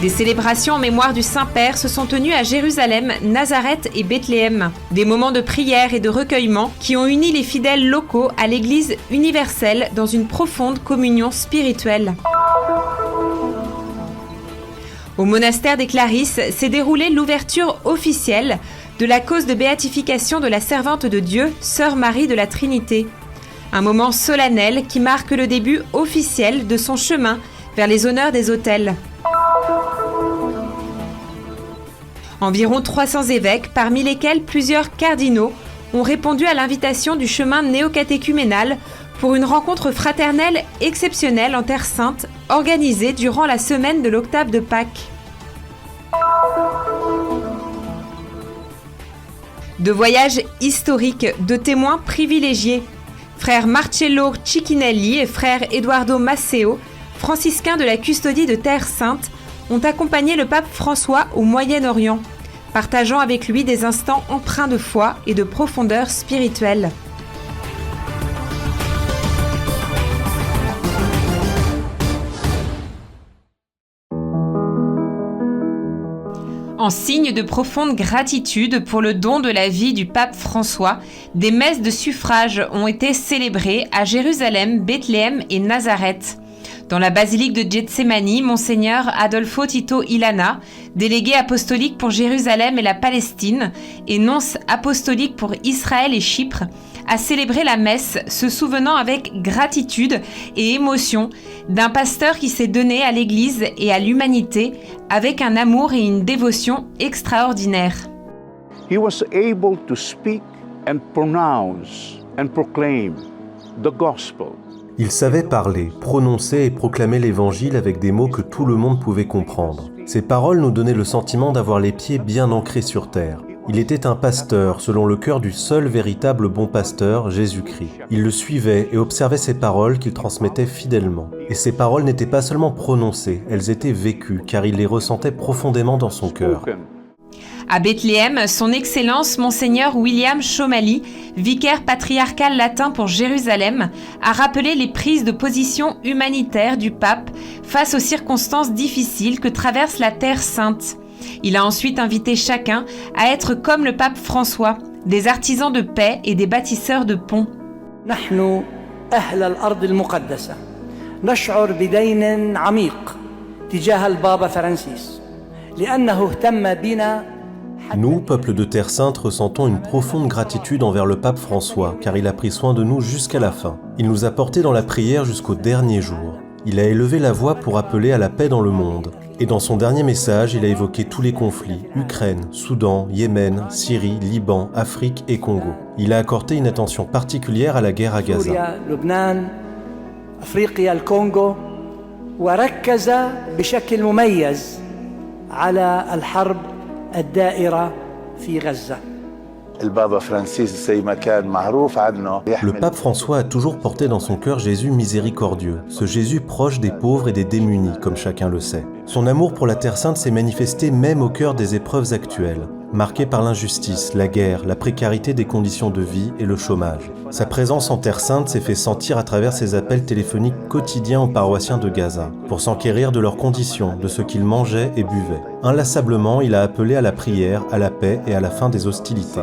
Des célébrations en mémoire du Saint-Père se sont tenues à Jérusalem, Nazareth et Bethléem. Des moments de prière et de recueillement qui ont uni les fidèles locaux à l'Église universelle dans une profonde communion spirituelle. Au monastère des Clarisses s'est déroulée l'ouverture officielle de la cause de béatification de la servante de Dieu, Sœur Marie de la Trinité. Un moment solennel qui marque le début officiel de son chemin vers les honneurs des autels. Environ 300 évêques, parmi lesquels plusieurs cardinaux, ont répondu à l'invitation du chemin néocatéchuménal pour une rencontre fraternelle exceptionnelle en Terre Sainte, organisée durant la semaine de l'octave de Pâques. De voyages historiques, de témoins privilégiés, frère Marcello Cicchinelli et frère Eduardo Maceo, franciscains de la custodie de Terre Sainte, ont accompagné le pape François au Moyen-Orient, partageant avec lui des instants empreints de foi et de profondeur spirituelle. En signe de profonde gratitude pour le don de la vie du pape François, des messes de suffrage ont été célébrées à Jérusalem, Bethléem et Nazareth. Dans la basilique de Getsemani, Monseigneur Adolfo Tito Ilana, délégué apostolique pour Jérusalem et la Palestine et nonce apostolique pour Israël et Chypre, a célébré la messe, se souvenant avec gratitude et émotion d'un pasteur qui s'est donné à l'Église et à l'humanité avec un amour et une dévotion extraordinaires. He was able to speak and pronounce and proclaim the gospel. Il savait parler, prononcer et proclamer l'Évangile avec des mots que tout le monde pouvait comprendre. Ses paroles nous donnaient le sentiment d'avoir les pieds bien ancrés sur terre. Il était un pasteur selon le cœur du seul véritable bon pasteur, Jésus-Christ. Il le suivait et observait ses paroles qu'il transmettait fidèlement. Et ces paroles n'étaient pas seulement prononcées, elles étaient vécues car il les ressentait profondément dans son cœur. À Bethléem, son Excellence Monseigneur William Chomali, vicaire patriarcal latin pour Jérusalem, a rappelé les prises de position humanitaires du pape face aux circonstances difficiles que traverse la Terre Sainte. Il a ensuite invité chacun à être comme le pape François, des artisans de paix et des bâtisseurs de ponts. نحن أهل الأرض المقدسة نشعر بدين عميق تجاه البابا فرانسيس لأنه اهتم بنا. Nous, peuple de Terre Sainte, ressentons une profonde gratitude envers le pape François, car il a pris soin de nous jusqu'à la fin. Il nous a portés dans la prière jusqu'au dernier jour. Il a élevé la voix pour appeler à la paix dans le monde. Et dans son dernier message, il a évoqué tous les conflits, Ukraine, Soudan, Yémen, Syrie, Liban, Afrique et Congo. Il a accordé une attention particulière à la guerre à Gaza. أفريقيا الكونغو وركز بشكل مميز على الحرب الدائرة في غزة. Le pape François a toujours porté dans son cœur Jésus miséricordieux, ce Jésus proche des pauvres et des démunis, comme chacun le sait. Son amour pour la Terre Sainte s'est manifesté même au cœur des épreuves actuelles, marquées par l'injustice, la guerre, la précarité des conditions de vie et le chômage. Sa présence en Terre Sainte s'est fait sentir à travers ses appels téléphoniques quotidiens aux paroissiens de Gaza, pour s'enquérir de leurs conditions, de ce qu'ils mangeaient et buvaient. Inlassablement, il a appelé à la prière, à la paix et à la fin des hostilités.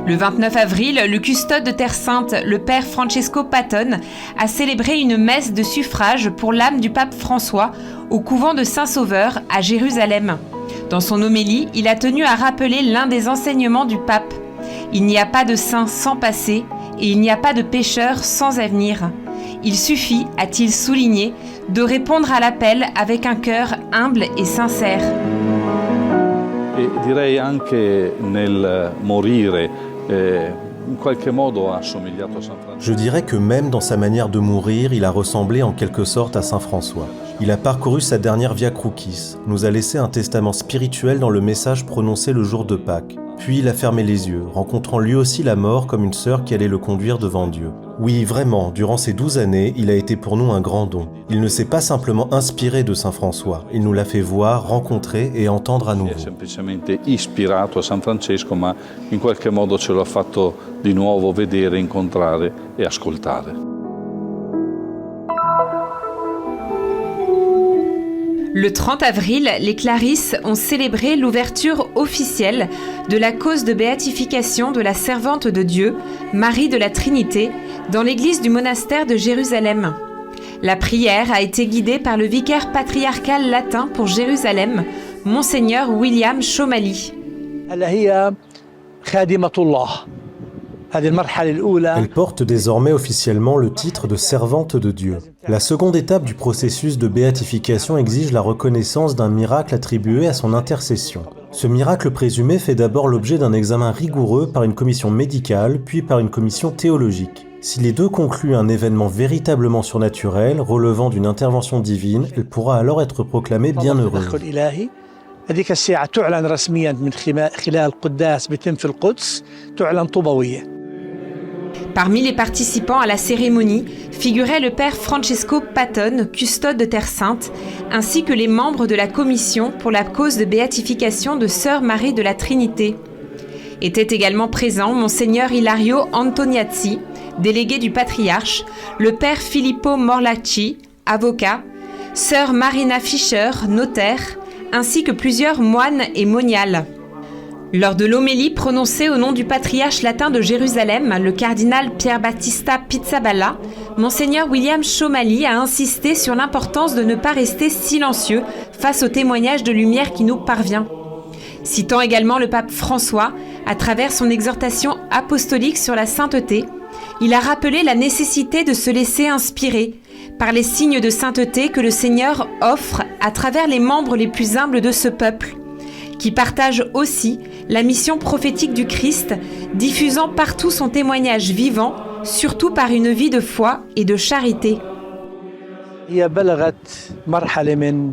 Le 29 avril, le custode de Terre Sainte, le père Francesco Patton, a célébré une messe de suffrage pour l'âme du pape François au couvent de Saint-Sauveur à Jérusalem. Dans son homélie, il a tenu à rappeler l'un des enseignements du pape. Il n'y a pas de saint sans passé et il n'y a pas de pécheur sans avenir. Il suffit, a-t-il souligné, de répondre à l'appel avec un cœur humble et sincère. E direi anche nel morire. Je dirais que même dans sa manière de mourir, il a ressemblé en quelque sorte à Saint François. Il a parcouru sa dernière Via Crucis, nous a laissé un testament spirituel dans le message prononcé le jour de Pâques. Puis il a fermé les yeux, rencontrant lui aussi la mort comme une sœur qui allait le conduire devant Dieu. Oui, vraiment, durant ces 12 années, il a été pour nous un grand don. Il ne s'est pas simplement inspiré de Saint François, il nous l'a fait voir, rencontrer et entendre à nouveau. Non semplicemente ispirato a San Francesco, ma in qualche modo ce l'ha fatto di nuovo vedere, incontrare e ascoltare. Le 30 avril, les Clarisses ont célébré l'ouverture officielle de la cause de béatification de la servante de Dieu, Marie de la Trinité, dans l'église du monastère de Jérusalem. La prière a été guidée par le vicaire patriarcal latin pour Jérusalem, Monseigneur William Chomali. Elle porte désormais officiellement le titre de servante de Dieu. La seconde étape du processus de béatification exige la reconnaissance d'un miracle attribué à son intercession. Ce miracle présumé fait d'abord l'objet d'un examen rigoureux par une commission médicale, puis par une commission théologique. Si les deux concluent un événement véritablement surnaturel, relevant d'une intervention divine, elle pourra alors être proclamée bienheureuse. هذيك الساعة تعلن رسميا من خلال القداس بيتم في القدس تعلن طوبوية. Parmi les participants à la cérémonie figurait le père Francesco Patton, custode de Terre Sainte, ainsi que les membres de la commission pour la cause de béatification de Sœur Marie de la Trinité. Étaient également présents Monseigneur Ilario Antoniazzi, délégué du patriarche, le père Filippo Morlacci, avocat, Sœur Marina Fischer, notaire, ainsi que plusieurs moines et moniales. Lors de l'homélie prononcée au nom du patriarche latin de Jérusalem, le cardinal Pier Battista Pizzaballa, Monseigneur William Chomali a insisté sur l'importance de ne pas rester silencieux face au témoignage de lumière qui nous parvient. Citant également le pape François, à travers son exhortation apostolique sur la sainteté, il a rappelé la nécessité de se laisser inspirer par les signes de sainteté que le Seigneur offre à travers les membres les plus humbles de ce peuple, qui partagent aussi la mission prophétique du Christ, diffusant partout son témoignage vivant, surtout par une vie de foi et de charité. هي بلغت مرحلة من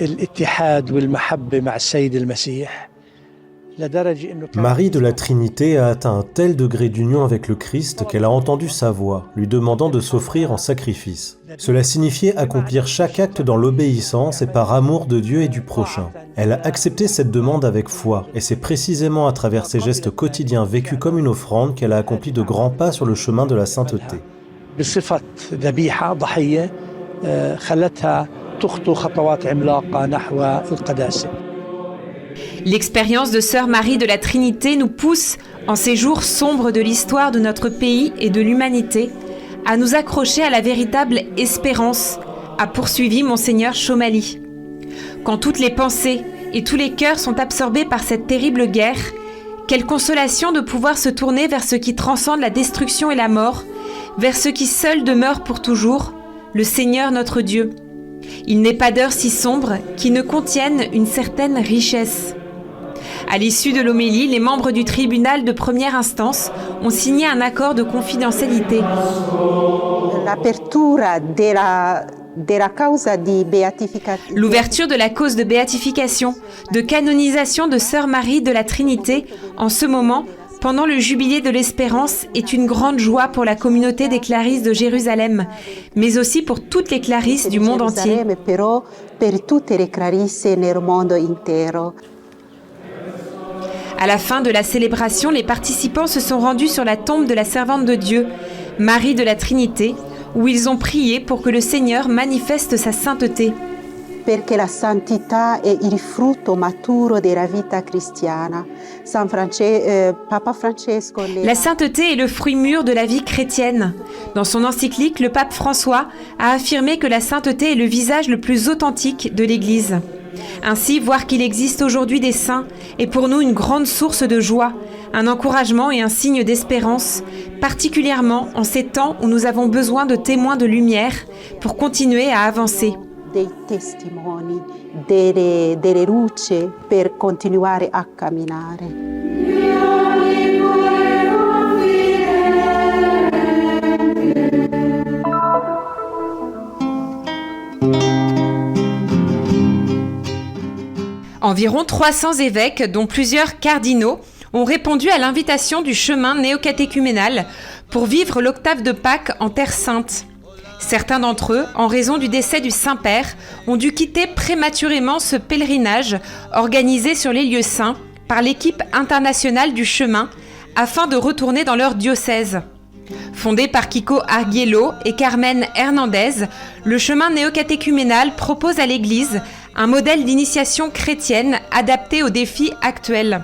الاتحاد والمحبة مع السيد المسيح. Marie de la Trinité a atteint un tel degré d'union avec le Christ qu'elle a entendu sa voix, lui demandant de s'offrir en sacrifice. Cela signifiait accomplir chaque acte dans l'obéissance et par amour de Dieu et du prochain. Elle a accepté cette demande avec foi, et c'est précisément à travers ses gestes quotidiens vécus comme une offrande qu'elle a accompli de grands pas sur le chemin de la sainteté. L'expérience de Sœur Marie de la Trinité nous pousse, en ces jours sombres de l'histoire de notre pays et de l'humanité, à nous accrocher à la véritable espérance, a poursuivi Monseigneur Chomali. Quand toutes les pensées et tous les cœurs sont absorbés par cette terrible guerre, quelle consolation de pouvoir se tourner vers ce qui transcende la destruction et la mort, vers ce qui seul demeure pour toujours, le Seigneur notre Dieu. Il n'est pas d'heure si sombre qui ne contienne une certaine richesse. À l'issue de l'homélie, les membres du tribunal de première instance ont signé un accord de confidentialité. L'ouverture de la cause de béatification, de canonisation de Sœur Marie de la Trinité, en ce moment, pendant le jubilé de l'Espérance, est une grande joie pour la communauté des Clarisses de Jérusalem, mais aussi pour toutes les Clarisses du monde entier. À la fin de la célébration, les participants se sont rendus sur la tombe de la servante de Dieu, Marie de la Trinité, où ils ont prié pour que le Seigneur manifeste sa sainteté. Perché la santità è il frutto maturo della vita cristiana. Papa Francesco. La sainteté est le fruit mûr de la vie chrétienne. Dans son encyclique, le pape François a affirmé que la sainteté est le visage le plus authentique de l'Église. Ainsi, voir qu'il existe aujourd'hui des saints est pour nous une grande source de joie, un encouragement et un signe d'espérance, particulièrement en ces temps où nous avons besoin de témoins de lumière pour continuer à avancer. Dei testimoni, delle luci per continuare a camminare. Environ 300 évêques, dont plusieurs cardinaux, ont répondu à l'invitation du chemin néocatéchuménal pour vivre l'octave de Pâques en Terre Sainte. Certains d'entre eux, en raison du décès du Saint-Père, ont dû quitter prématurément ce pèlerinage organisé sur les lieux saints par l'équipe internationale du chemin afin de retourner dans leur diocèse. Fondé par Kiko Arguello et Carmen Hernandez, le chemin néocatéchuménal propose à l'Église un modèle d'initiation chrétienne adapté aux défis actuels.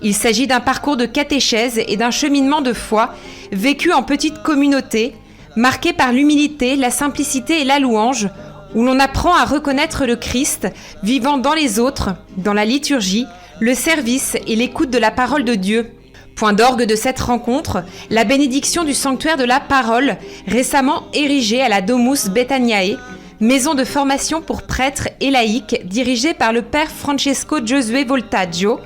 Il s'agit d'un parcours de catéchèse et d'un cheminement de foi vécu en petite communauté, marqué par l'humilité, la simplicité et la louange, où l'on apprend à reconnaître le Christ vivant dans les autres, dans la liturgie, le service et l'écoute de la parole de Dieu. Point d'orgue de cette rencontre, la bénédiction du sanctuaire de la parole, récemment érigé à la Domus Betaniae, maison de formation pour prêtres et laïcs dirigée par le père Francesco Giosuè Voltaggio,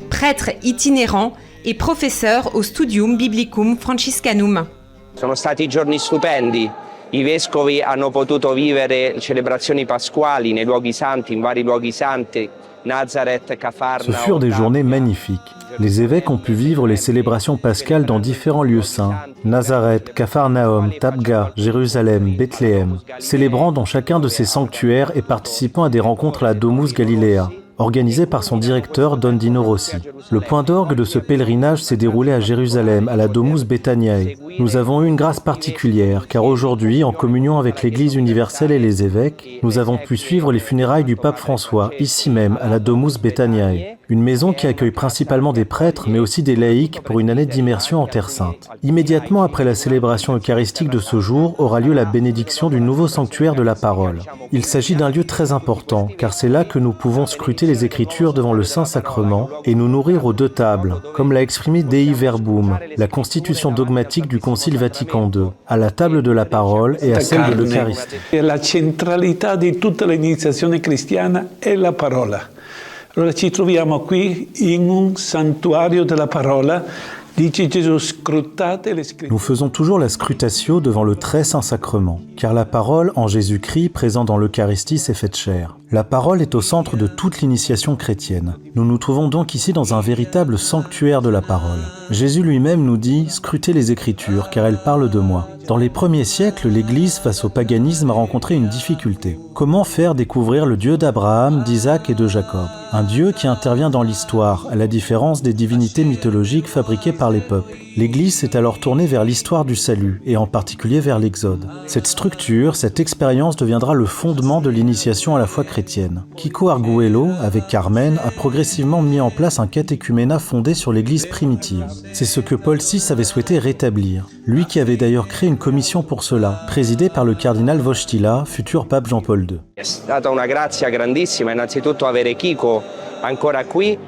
prêtre itinérant et professeur au Studium Biblicum Franciscanum. Sono stati giorni stupendi. I vescovi hanno potuto vivere celebrazioni pasquali nei luoghi santi, in vari luoghi santi, Nazareth, Cafarnaum. Ce furent des journées magnifiques. Les évêques ont pu vivre les célébrations pascales dans différents lieux saints, Nazareth, Capharnaüm, Tabga, Jérusalem, Bethléem, célébrant dans chacun de ces sanctuaires et participant à des rencontres à la Domus Galilea, organisée par son directeur Don Dino Rossi. Le point d'orgue de ce pèlerinage s'est déroulé à Jérusalem, à la Domus Betaniae. Nous avons eu une grâce particulière, car aujourd'hui, en communion avec l'Église universelle et les évêques, nous avons pu suivre les funérailles du pape François, ici même, à la Domus Betaniae, une maison qui accueille principalement des prêtres, mais aussi des laïcs pour une année d'immersion en Terre Sainte. Immédiatement après la célébration eucharistique de ce jour, aura lieu la bénédiction du nouveau sanctuaire de la parole. Il s'agit d'un lieu très important, car c'est là que nous pouvons scruter les Écritures devant le Saint-Sacrement et nous nourrir aux deux tables, comme l'a exprimé Dei Verbum, la constitution dogmatique du Concile Vatican II, à la table de la parole et à celle de l'Eucharistie. La centralità di tutta l'iniziazione cristiana è la parola. Allora ci troviamo qui in un santuario della parola. Nous faisons toujours la scrutatio devant le très saint sacrement, car la parole en Jésus-Christ présent dans l'Eucharistie s'est faite chair. La parole est au centre de toute l'initiation chrétienne. Nous nous trouvons donc ici dans un véritable sanctuaire de la parole. Jésus lui-même nous dit « Scrutez les Écritures, car elles parlent de moi ». Dans les premiers siècles, l'Église, face au paganisme, a rencontré une difficulté. Comment faire découvrir le Dieu d'Abraham, d'Isaac et de Jacob? Un Dieu qui intervient dans l'histoire, à la différence des divinités mythologiques fabriquées par les peuples. L'Église s'est alors tournée vers l'histoire du salut, et en particulier vers l'Exode. Cette structure, cette expérience deviendra le fondement de l'initiation à la foi chrétienne. Kiko Arguello, avec Carmen, a progressivement mis en place un catéchuménat fondé sur l'Église primitive. C'est ce que Paul VI avait souhaité rétablir. Lui qui avait d'ailleurs créé une commission pour cela, présidée par le cardinal Wojtyla, futur pape Jean-Paul II. È stata una grazia grandissima innanzitutto avere Kiko ancora qui.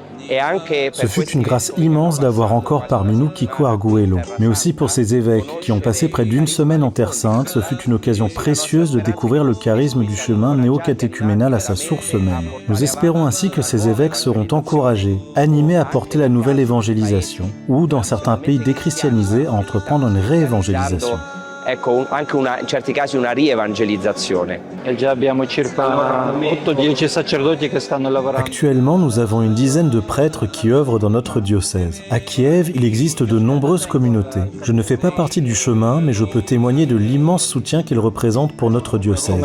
Ce fut une grâce immense d'avoir encore parmi nous Kiko Arguello, mais aussi pour ces évêques qui ont passé près d'une semaine en Terre Sainte. Ce fut une occasion précieuse de découvrir le charisme du chemin néocatéchuménal à sa source même. Nous espérons ainsi que ces évêques seront encouragés, animés à porter la nouvelle évangélisation, ou dans certains pays déchristianisés à entreprendre une réévangélisation. Ecco, anche in certi casi una rievangelizzazione. Actuellement, nous avons une dizaine de prêtres qui œuvrent dans notre diocèse. À Kiev, il existe de nombreuses communautés. Je ne fais pas partie du chemin, mais je peux témoigner de l'immense soutien qu'ils représentent pour notre diocèse.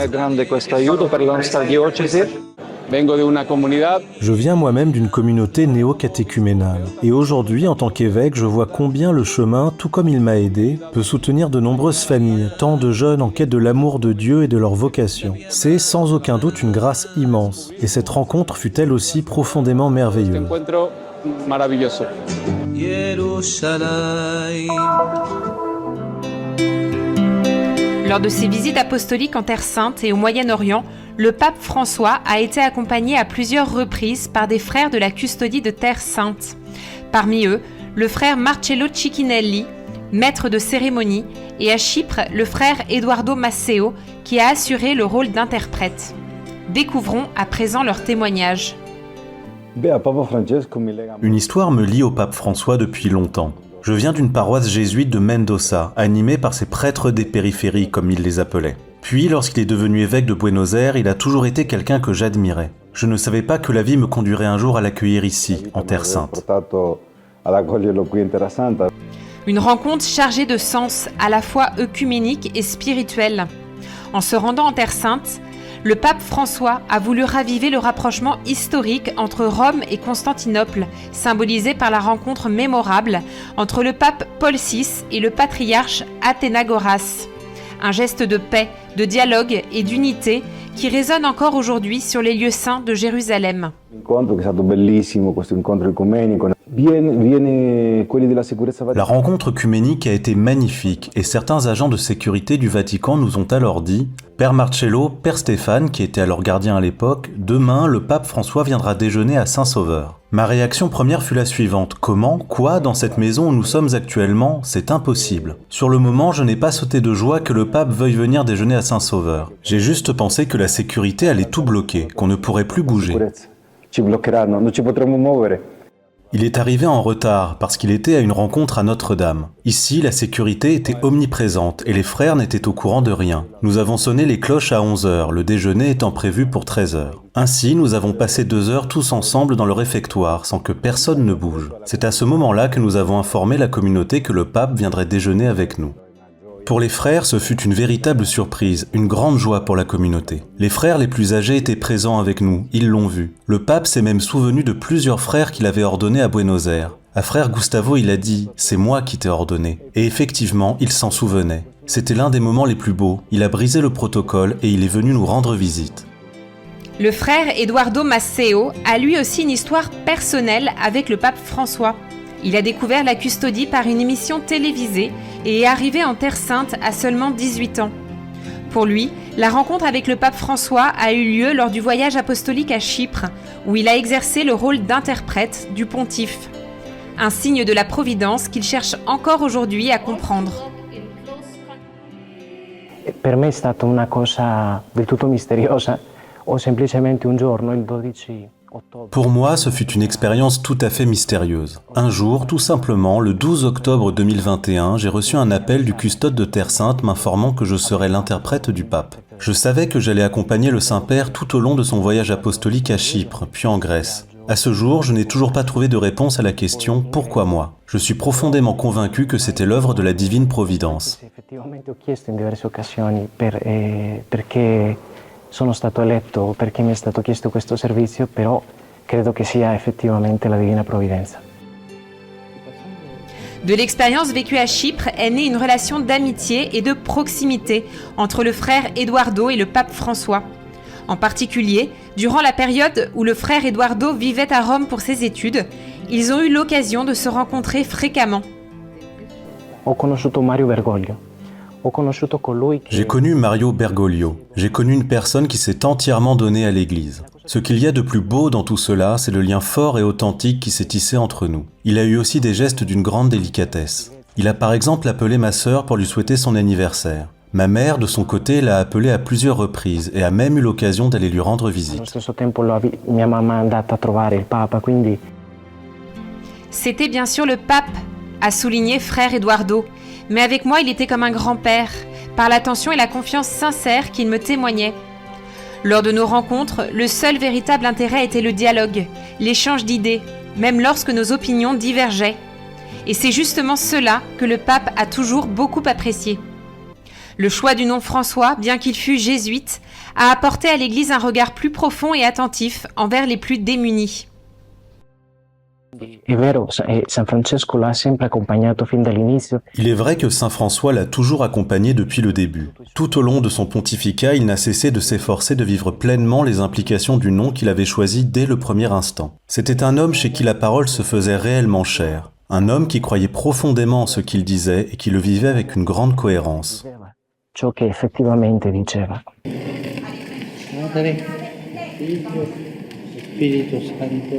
Je viens moi-même d'une communauté néo-catéchuménale. Et aujourd'hui, en tant qu'évêque, je vois combien le chemin, tout comme il m'a aidé, peut soutenir de nombreuses familles, tant de jeunes en quête de l'amour de Dieu et de leur vocation. C'est sans aucun doute une grâce immense. Et cette rencontre fut elle aussi profondément merveilleuse. Lors de ses visites apostoliques en Terre Sainte et au Moyen-Orient, le pape François a été accompagné à plusieurs reprises par des frères de la custodie de Terre Sainte. Parmi eux, le frère Marcello Cicchinelli, maître de cérémonie, et à Chypre, le frère Eduardo Masseo, qui a assuré le rôle d'interprète. Découvrons à présent leur témoignage. Une histoire me lie au pape François depuis longtemps. Je viens d'une paroisse jésuite de Mendoza, animée par ces prêtres des périphéries, comme il les appelait. Puis, lorsqu'il est devenu évêque de Buenos Aires, il a toujours été quelqu'un que j'admirais. Je ne savais pas que la vie me conduirait un jour à l'accueillir ici, en Terre Sainte. Une rencontre chargée de sens, à la fois œcuménique et spirituel. En se rendant en Terre Sainte, le pape François a voulu raviver le rapprochement historique entre Rome et Constantinople, symbolisé par la rencontre mémorable entre le pape Paul VI et le patriarche Athénagoras. Un geste de paix, de dialogue et d'unité qui résonne encore aujourd'hui sur les lieux saints de Jérusalem. La rencontre œcuménique a été magnifique et certains agents de sécurité du Vatican nous ont alors dit « Père Marcello, Père Stéphane, qui était alors gardien à l'époque, demain le pape François viendra déjeuner à Saint-Sauveur ». Ma réaction première fut la suivante. Comment? Quoi? Dans cette maison où nous sommes actuellement? C'est impossible. Sur le moment, je n'ai pas sauté de joie que le pape veuille venir déjeuner à Saint-Sauveur. J'ai juste pensé que la sécurité allait tout bloquer, qu'on ne pourrait plus bouger. Il est arrivé en retard parce qu'il était à une rencontre à Notre-Dame. Ici, la sécurité était omniprésente et les frères n'étaient au courant de rien. Nous avons sonné les cloches à 11h, le déjeuner étant prévu pour 13h. Ainsi, nous avons passé 2 heures tous ensemble dans le réfectoire sans que personne ne bouge. C'est à ce moment-là que nous avons informé la communauté que le pape viendrait déjeuner avec nous. Pour les frères, ce fut une véritable surprise, une grande joie pour la communauté. Les frères les plus âgés étaient présents avec nous, ils l'ont vu. Le pape s'est même souvenu de plusieurs frères qu'il avait ordonnés à Buenos Aires. À frère Gustavo, il a dit « C'est moi qui t'ai ordonné ». Et effectivement, il s'en souvenait. C'était l'un des moments les plus beaux, il a brisé le protocole et il est venu nous rendre visite. Le frère Eduardo Maceo a lui aussi une histoire personnelle avec le pape François. Il a découvert la custodie par une émission télévisée et est arrivé en Terre Sainte à seulement 18 ans. Pour lui, la rencontre avec le pape François a eu lieu lors du voyage apostolique à Chypre, où il a exercé le rôle d'interprète du pontife. Un signe de la providence qu'il cherche encore aujourd'hui à comprendre. Per me è stata una cosa del tutto misteriosa, o semplicemente un giorno, il 12 ottobre. Pour moi, ce fut une expérience tout à fait mystérieuse. Un jour, tout simplement, le 12 octobre 2021, j'ai reçu un appel du custode de Terre Sainte m'informant que je serais l'interprète du pape. Je savais que j'allais accompagner le Saint-Père tout au long de son voyage apostolique à Chypre, puis en Grèce. À ce jour, je n'ai toujours pas trouvé de réponse à la question « Pourquoi moi ?» Je suis profondément convaincu que c'était l'œuvre de la divine providence. Sono stato eletto perché mi è stato chiesto questo servizio, però credo che sia effettivamente la divina provvidenza. De l'expérience vécue à Chypre est née une relation d'amitié et de proximité entre le frère Eduardo et le pape François. En particulier, durant la période où le frère Eduardo vivait à Rome pour ses études, ils ont eu l'occasion de se rencontrer fréquemment. Ho conosciuto Mario Bergoglio. J'ai connu Mario Bergoglio. J'ai connu une personne qui s'est entièrement donnée à l'Église. Ce qu'il y a de plus beau dans tout cela, c'est le lien fort et authentique qui s'est tissé entre nous. Il a eu aussi des gestes d'une grande délicatesse. Il a par exemple appelé ma sœur pour lui souhaiter son anniversaire. Ma mère, de son côté, l'a appelé à plusieurs reprises et a même eu l'occasion d'aller lui rendre visite. C'était bien sûr le pape, a souligné frère Eduardo. Mais avec moi, il était comme un grand-père, par l'attention et la confiance sincère qu'il me témoignait. Lors de nos rencontres, le seul véritable intérêt était le dialogue, l'échange d'idées, même lorsque nos opinions divergeaient. Et c'est justement cela que le pape a toujours beaucoup apprécié. Le choix du nom François, bien qu'il fût jésuite, a apporté à l'Église un regard plus profond et attentif envers les plus démunis. Il est vrai que Saint François l'a toujours accompagné depuis le début. Tout au long de son pontificat, il n'a cessé de s'efforcer de vivre pleinement les implications du nom qu'il avait choisi dès le premier instant. C'était un homme chez qui la parole se faisait réellement chère. Un homme qui croyait profondément en ce qu'il disait et qui le vivait avec une grande cohérence. Ciò che effettivamente diceva. Padre, Figlio, Spirito Santo.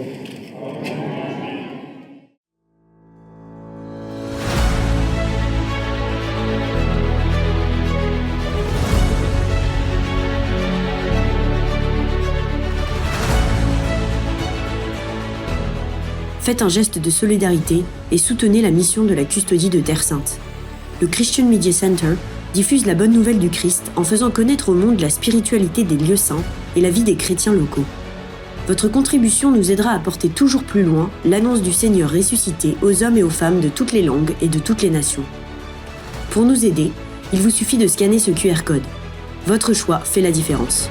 Faites un geste de solidarité et soutenez la mission de la custodie de Terre Sainte. Le Christian Media Center diffuse la bonne nouvelle du Christ en faisant connaître au monde la spiritualité des lieux saints et la vie des chrétiens locaux. Votre contribution nous aidera à porter toujours plus loin l'annonce du Seigneur ressuscité aux hommes et aux femmes de toutes les langues et de toutes les nations. Pour nous aider, il vous suffit de scanner ce QR code. Votre choix fait la différence.